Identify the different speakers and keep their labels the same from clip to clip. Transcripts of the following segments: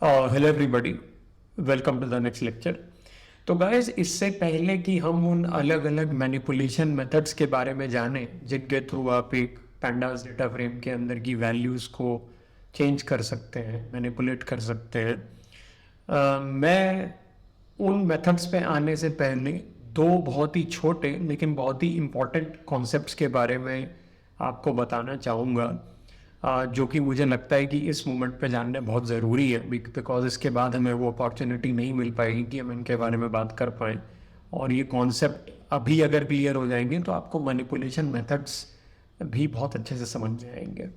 Speaker 1: Hello everybody, welcome to the next lecture. तो guys, इससे पहले कि हम उन अलग अलग मैनिपुलेशन मेथड्स के बारे में जानें जिनके थ्रू आप एक पैंडास डेटा फ्रेम के अंदर की वैल्यूज़ को चेंज कर सकते हैं, मैनिपुलेट कर सकते हैं, मैं उन मेथड्स पे आने से पहले दो बहुत ही छोटे लेकिन बहुत ही इम्पोर्टेंट कॉन्सेप्ट्स के बारे में आपको बताना चाहूँगा, जो कि मुझे लगता है कि इस मोमेंट पे जानना बहुत ज़रूरी है, बिकॉज इसके बाद हमें वो अपॉर्चुनिटी नहीं मिल पाएगी कि हम इनके बारे में बात कर पाएँ। और ये कॉन्सेप्ट अभी अगर क्लियर हो जाएंगे तो आपको मैनिपुलेशन मेथड्स भी बहुत अच्छे से समझ जाएंगे।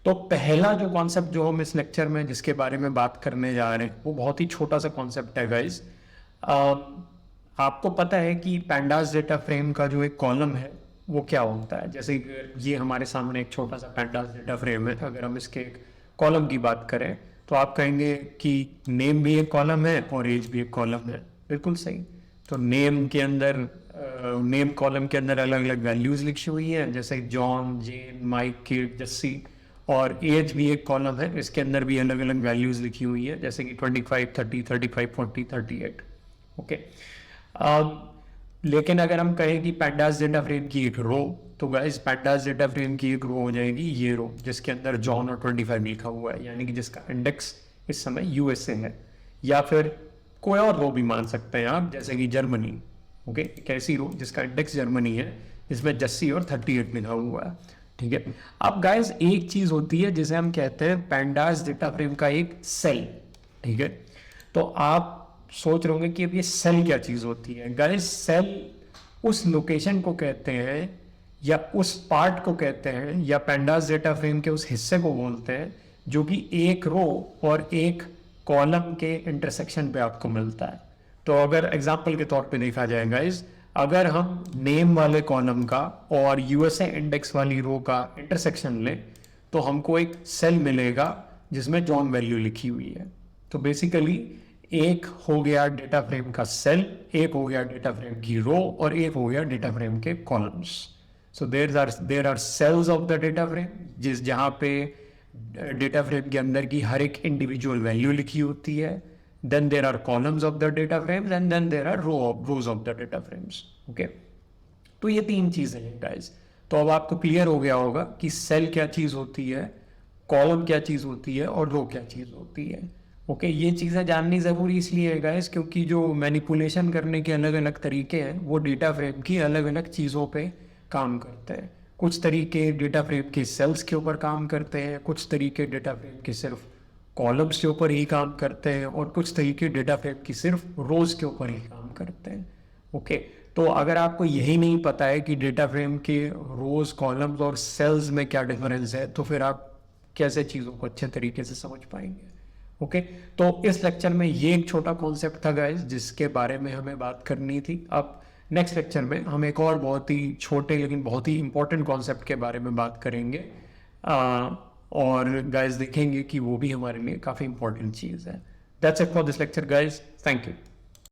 Speaker 1: तो पहला जो कॉन्सेप्ट जो हम इस लेक्चर में जिसके बारे में बात करने जा रहे हैं वो बहुत ही छोटा सा कॉन्सेप्ट है गाइज। आपको पता है कि पैंडास डेटा फ्रेम का जो एक कॉलम है वो क्या होता है। जैसे ये हमारे सामने एक छोटा सा पैंडास डेटा फ्रेम है, अगर हम इसके एक कॉलम की बात करें तो आप कहेंगे कि नेम भी एक कॉलम है और एज भी एक कॉलम है। बिल्कुल सही। तो नेम कॉलम के अंदर अलग अलग वैल्यूज लिखी हुई हैं, जैसे जॉन, जेन, माइक, किड, जस्सी। और एज भी एक कॉलम है, इसके अंदर भी अलग अलग वैल्यूज लिखी हुई है, जैसे कि 25, 30, 35, 40, 38। ओके। लेकिन अगर हम कहें कि पैंडास डेटा फ्रेम की एक रो, तो गाइस पैंडास डेटा फ्रेम की एक रो हो जाएगी ये रो, जिसके अंदर जॉन और 25 लिखा हुआ है, यानी कि जिसका इंडेक्स इस समय यूएसए है। या फिर कोई और रो भी मान सकते हैं आप, जैसे कि जर्मनी। ओके, एक ऐसी रो जिसका इंडेक्स जर्मनी है, जिसमें जस्सी और 38 लिखा हुआ है। ठीक है। अब गाइस एक चीज होती है जिसे हम कहते हैं पैंडास डेटा फ्रेम का एक सेल। ठीक है। तो आप सोच रहे होंगे कि अब ये सेल क्या चीज होती है। गाइस सेल उस लोकेशन को कहते हैं या उस पार्ट को कहते हैं या पैंडास डेटा फ्रेम के उस हिस्से को बोलते हैं जो कि एक रो और एक कॉलम के इंटरसेक्शन पे आपको मिलता है। तो अगर एग्जांपल के तौर पे देखा जाए गाइस, अगर हम नेम वाले कॉलम का और यूएसए इंडेक्स वाली रो का इंटरसेक्शन लें तो हमको एक सेल मिलेगा जिसमें जॉन वैल्यू लिखी हुई है। तो बेसिकली एक हो गया डेटा फ्रेम का सेल, एक हो गया डेटा फ्रेम की रो और एक हो गया डेटा फ्रेम के columns. So there are cells of the data frame, जहां पे डेटा फ्रेम के अंदर की हर एक इंडिविजुअल वैल्यू लिखी होती है। Then there are columns of the data frames and then there are rows of the data frames. Okay. तो ये तीन चीजें हैं गाइस। तो अब आपको क्लियर हो गया होगा कि सेल क्या चीज होती है, कॉलम क्या चीज होती है और रो क्या चीज होती है। ओके। ये चीज़ें जाननी ज़रूरी इसलिए है गाइस क्योंकि जो मैनिपुलेशन करने के अलग अलग तरीके हैं वो डेटा फ्रेम की अलग अलग चीज़ों पे काम करते हैं। कुछ तरीके डेटा फ्रेम के सेल्स के ऊपर काम करते हैं, कुछ तरीके डेटा फ्रेम के सिर्फ कॉलम्स के ऊपर ही काम करते हैं और कुछ तरीके डेटा फ्रेम की सिर्फ रोज के ऊपर ही काम करते हैं। ओके। तो अगर आपको यही नहीं पता है कि डेटा फ्रेम के रोज, कॉलम्स और सेल्स में क्या डिफरेंस है तो फिर आप कैसे चीज़ों को अच्छे तरीके से समझ पाएंगे। ओके। तो इस लेक्चर में ये एक छोटा कॉन्सेप्ट था गाइस जिसके बारे में हमें बात करनी थी। अब नेक्स्ट लेक्चर में हम एक और बहुत ही छोटे लेकिन बहुत ही इंपॉर्टेंट कॉन्सेप्ट के बारे में बात करेंगे, और गाइस देखेंगे कि वो भी हमारे लिए काफ़ी इंपॉर्टेंट चीज़ है। That's it for this lecture guys, thank you.